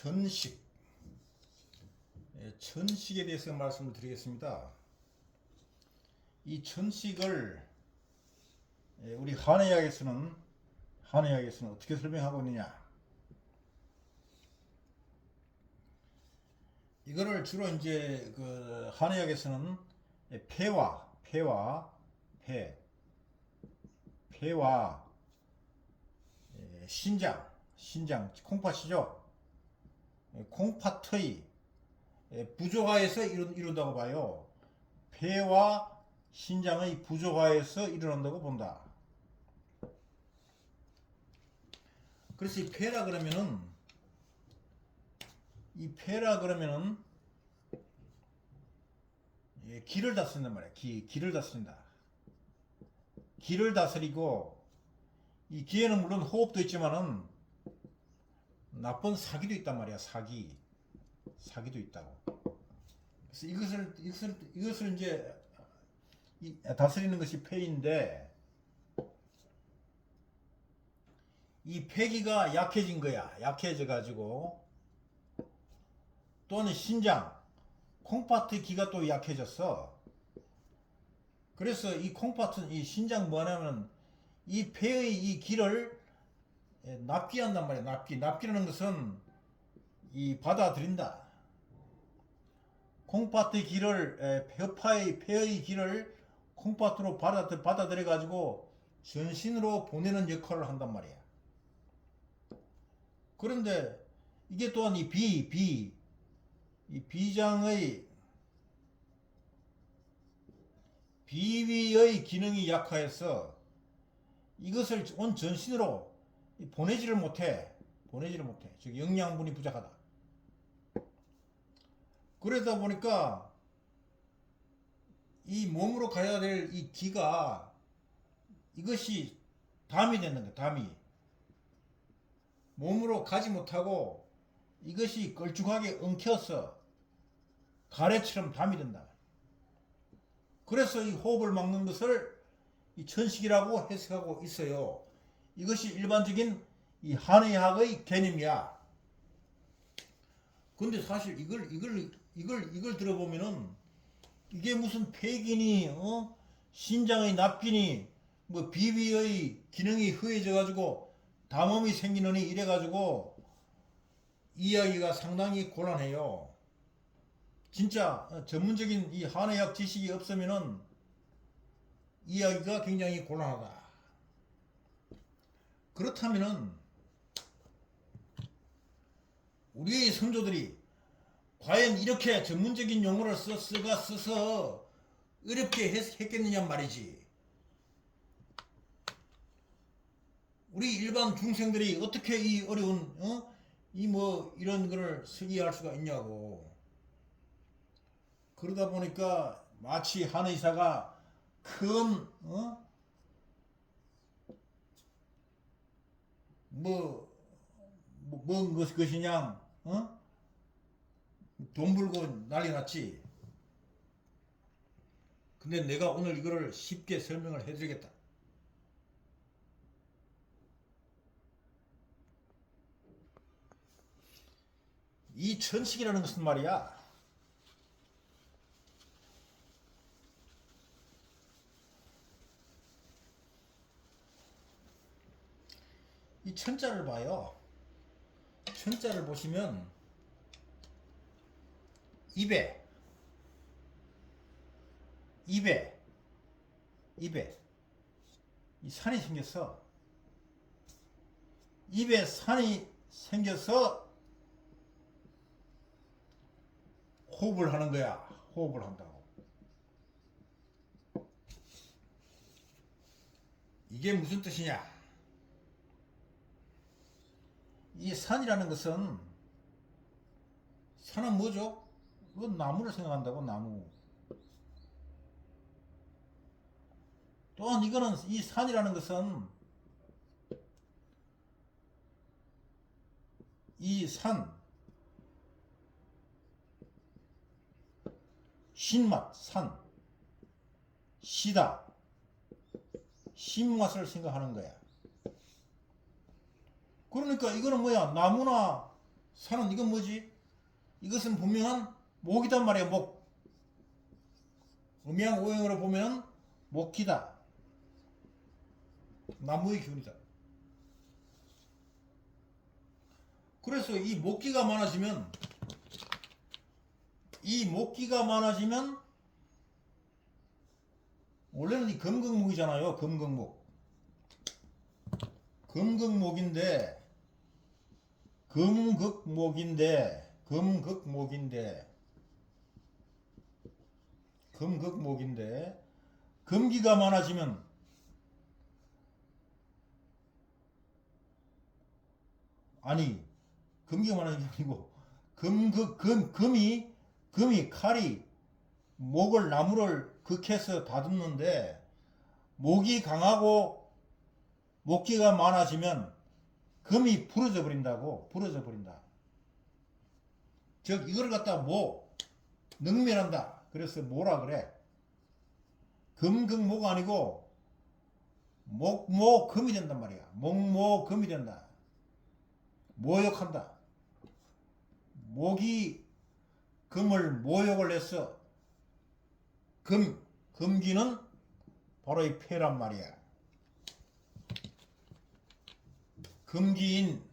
천식. 천식에 대해서 말씀을 드리겠습니다. 이 천식을 우리 한의학에서는 어떻게 설명하고 있느냐? 이거를 주로 이제 그 한의학에서는 폐와 신장 콩팥이죠. 콩팥의 부조화에서 이룬다고 봐요. 폐와 신장의 부조화에서 일어난다고 본다. 그래서 이 폐라 그러면은 기를 다스린단 말이야. 기를 다스린다. 기를 다스리고, 이 기에는 물론 호흡도 있지만은 나쁜 사기도 있단 말이야. 사기도 있다고. 그래서 이것을 이제 다스리는 것이 폐인데, 이 폐기가 약해진 거야. 약해져 가지고, 또는 신장 콩팥의 기가 또 약해졌어. 그래서 이 신장 뭐냐면 이 폐의 이 기를 납기한단 말이야. 납기라는 것은 이 받아들인다. 콩팥의 기를 폐의 기를 콩팥으로 받아들여 가지고 전신으로 보내는 역할을 한단 말이야. 그런데 이게 또한 이 비장의 비위의 기능이 약화해서 이것을 온 전신으로 보내지를 못해. 즉 영양분이 부족하다. 그러다 보니까 이 몸으로 가야 될 이 기가 이것이 담이 되는 거야. 담이 몸으로 가지 못하고 이것이 걸쭉하게 엉켜서 가래처럼 담이 된다. 그래서 이 호흡을 막는 것을 이 천식이라고 해석하고 있어요. 이것이 일반적인 이 한의학의 개념이야. 근데 사실 이걸 들어보면은 이게 무슨 폐기니, 신장의 납기니, 뭐 비위의 기능이 흐해져 가지고 담음이 생기느니 이래 가지고 이야기가 상당히 곤란해요. 진짜 전문적인 이 한의학 지식이 없으면은 이야기가 굉장히 곤란하다. 그렇다면은 우리의 선조들이 과연 이렇게 전문적인 용어를 써서 어렵게 했겠느냐 말이지. 우리 일반 중생들이 어떻게 이 어려운 이런 거를 이해할 수가 있냐고. 그러다 보니까 마치 한의사가 큰 뭔 것이냐, 돈 벌고 난리 났지. 근데 내가 오늘 이거를 쉽게 설명을 해드리겠다. 이 천식이라는 것은 말이야, 이 천자를 봐요. 천자를 보시면 입에 이 산이 생겼어. 입에 산이 생겨서 호흡을 하는 거야. 호흡을 한다고. 이게 무슨 뜻이냐? 이 산이라는 것은, 산은 뭐죠? 이건 나무를 생각한다고. 나무. 또한 이거는, 이 산이라는 것은 이 신맛, 시다, 신맛을 생각하는 거야. 그러니까 이거는 뭐야? 나무나 산은 이건 뭐지? 이것은 분명한 목이단 말이야. 목. 음양 오행으로 보면 목기다. 나무의 기운이다. 그래서 이 목기가 많아지면 원래는 이 금극목이잖아요. 금극목. 금극목인데 금기가 많아지면 아니 금기가 많아지는 게 아니고 금이 칼이 나무를 극해서 다듬는데 목이 강하고 목기가 많아지면 금이 부러져 버린다. 즉 이걸 갖다 능멸한다. 그래서 뭐라 그래? 금극목 아니고 목모금이 된단 말이야. 목모금이 된다. 모욕한다. 목이 금을 모욕을 해서 금기는 바로 이 폐란 말이야. 금기인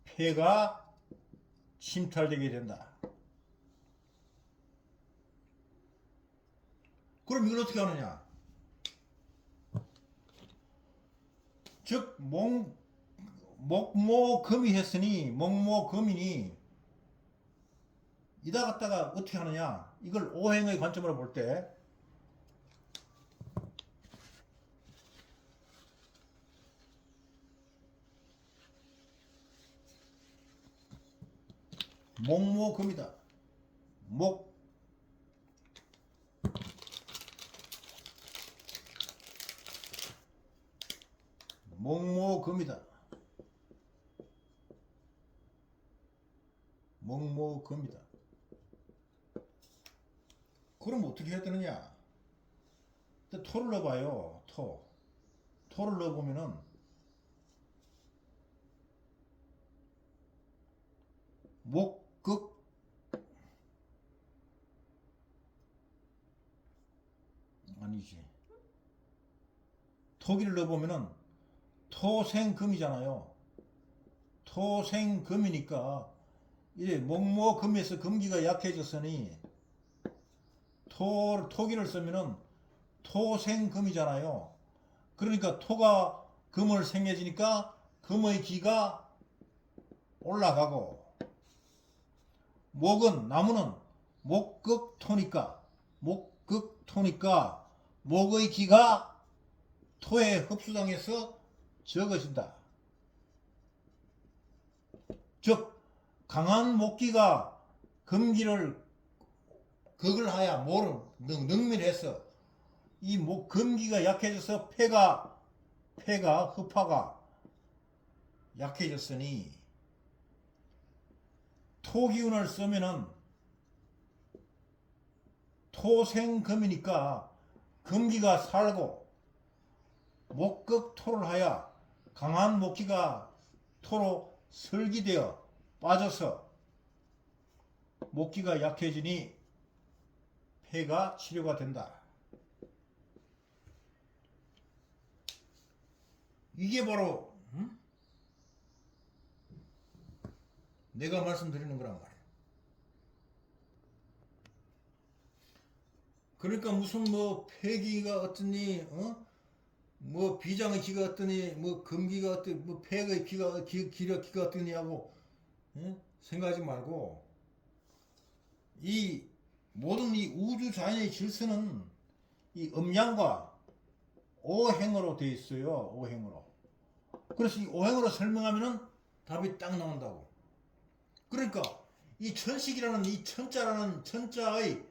폐가 침탈되게 된다. 그럼 이걸 어떻게 하느냐? 즉 목모금이 했으니 목모금이니 이다 갖다가 어떻게 하느냐? 이걸 오행의 관점으로 볼 때 목모금이다. 목모금이다. 그럼 어떻게 해야 되느냐? 토를 넣어봐요. 토를 넣어보면은 목극 아니지. 토기를 넣어보면은 토생금이잖아요. 토생금이니까 이제 목모금에서 금기가 약해졌으니 토기를 쓰면은 토생금이잖아요. 그러니까 토가 금을 생겨지니까 금의 기가 올라가고 나무는 목극토니까 목의 기가 토에 흡수당해서 적어진다. 즉 강한 목기가 금기를 극을 하야 능밀해서 이 금기가 약해져서 폐가 약해졌으니 토기운을 쓰면은 토생금이니까 금기가 살고 목극토를 하여 강한 목기가 토로 설기되어 빠져서 목기가 약해지니 폐가 치료가 된다. 이게 바로 내가 말씀드리는 거란 말이야. 그러니까 무슨 폐기가 어떠니, 비장의 기가 어떠니, 금기가 어떠니, 폐의 기가 어떠니 하고 생각하지 말고 이 모든 이 우주 자연의 질서는 이 음양과 오행으로 되어 있어요. 오행으로. 그래서 이 오행으로 설명하면은 답이 딱 나온다고. 그러니까 이 천식이라는 이 천자의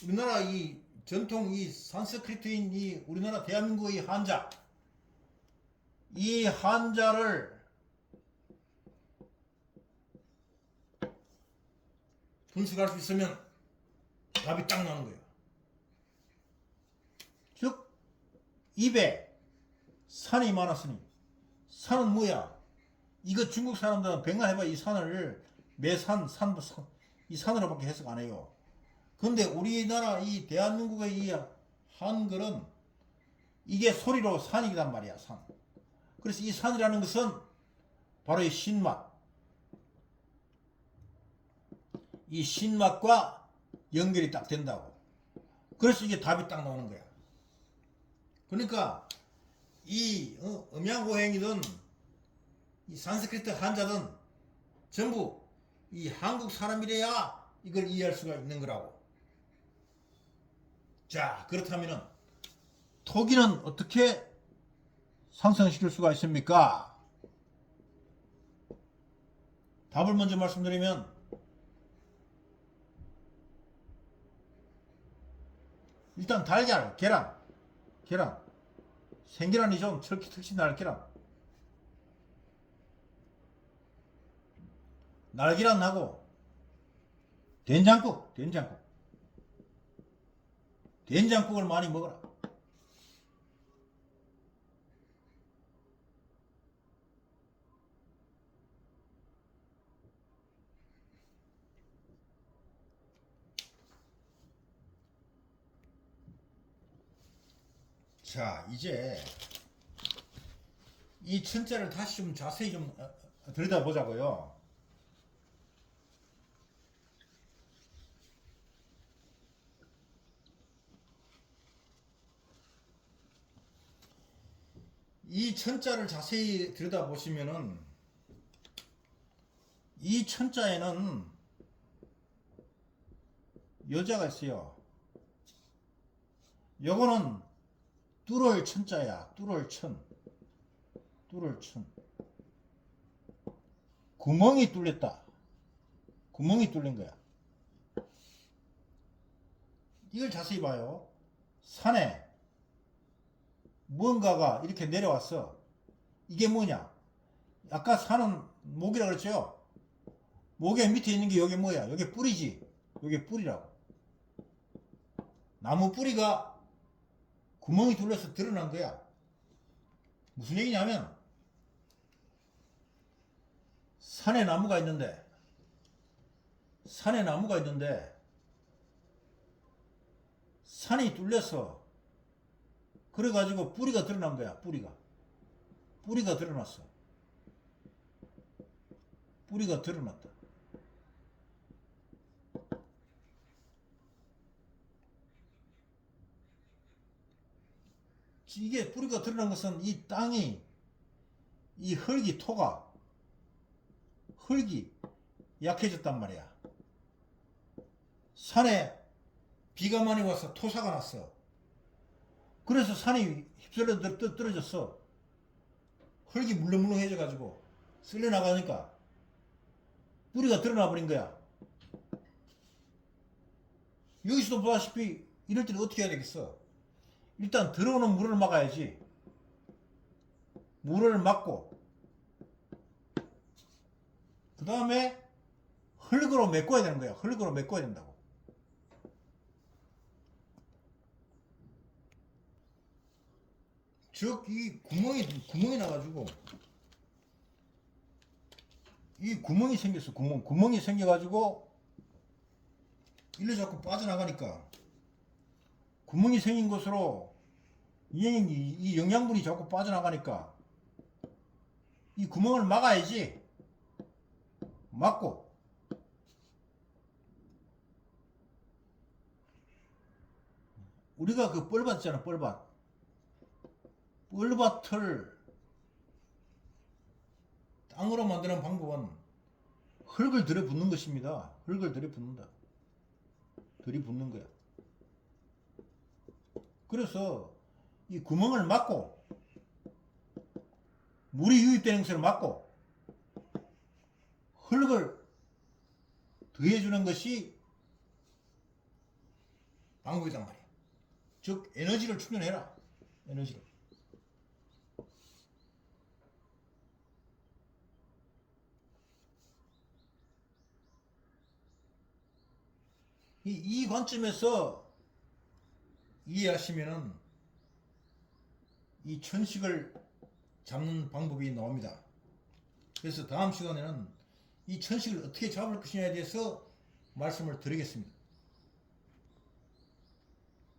우리나라 이 전통 이 산스크리트인 이 우리나라 대한민국의 한자, 이 한자를 분석할 수 있으면 답이 딱 나오는 거예요. 즉 입에 산이 많았으니 산은 뭐야? 이거 중국 사람들은 백날 해봐 이 산을 이 산으로밖에 해석 안 해요. 근데 우리나라 이 대한민국의 이 한글은 이게 소리로 산이란 말이야, 산. 그래서 이 산이라는 것은 바로 이 신맛. 이 신맛과 연결이 딱 된다고. 그래서 이게 답이 딱 나오는 거야. 그러니까 이 음양고행이든 이 산스크리트 한자든 전부 이 한국 사람이래야 이걸 이해할 수가 있는 거라고. 자, 그렇다면은 토기는 어떻게 상승시킬 수가 있습니까? 답을 먼저 말씀드리면 일단 달걀, 계란 생계란이 좀 특히 날계란 날계란하고 된장국을 많이 먹어라. 자, 이제 이 천자를 다시 좀 자세히 좀 들여다보자고요. 이 천자를 자세히 들여다보시면은 이 천자에는 여자가 있어요. 요거는 뚫을 천자야. 뚫을 천. 구멍이 뚫렸다. 구멍이 뚫린 거야. 이걸 자세히 봐요. 산에 무언가가 이렇게 내려왔어. 이게 뭐냐? 아까 산은 목이라 그랬죠? 목의 밑에 있는 게 여기 뭐야? 여기 뿌리지. 여기 뿌리라고. 나무 뿌리가 구멍이 뚫려서 드러난 거야. 무슨 얘기냐면 산에 나무가 있는데 산이 뚫려서 그래가지고 뿌리가 드러난 거야. 뿌리가 드러났어. 뿌리가 드러났다. 이게 뿌리가 드러난 것은 이 땅이 이 흙이 약해졌단 말이야. 산에 비가 많이 와서 토사가 났어. 그래서 산이 휩쓸려 떨어졌어. 흙이 물렁물렁해져 가지고 쓸려 나가니까 뿌리가 드러나 버린 거야. 여기서도 보다시피 이럴 때는 어떻게 해야 되겠어? 일단 들어오는 물을 막아야지. 물을 막고 그 다음에 흙으로 메꿔야 되는 거야. 흙으로 메꿔야 된다고. 즉 이 구멍이 나가지고 이 구멍이 생겼어. 구멍이 생겨가지고 일로 자꾸 빠져나가니까 구멍이 생긴 곳으로 이 영양분이 자꾸 빠져나가니까 이 구멍을 막아야지. 막고 우리가 그 뻘밭 있잖아. 뻘밭을 땅으로 만드는 방법은 흙을 들여붓는 것입니다. 흙을 들이붓는 거야. 그래서 이 구멍을 막고 물이 유입되는 것을 막고 흙을 더해주는 것이 방법이란 말이야. 즉 에너지를 충전해라. 에너지를. 이 관점에서 이해하시면은 이 천식을 잡는 방법이 나옵니다. 그래서 다음 시간에는 이 천식을 어떻게 잡을 것이냐에 대해서 말씀을 드리겠습니다.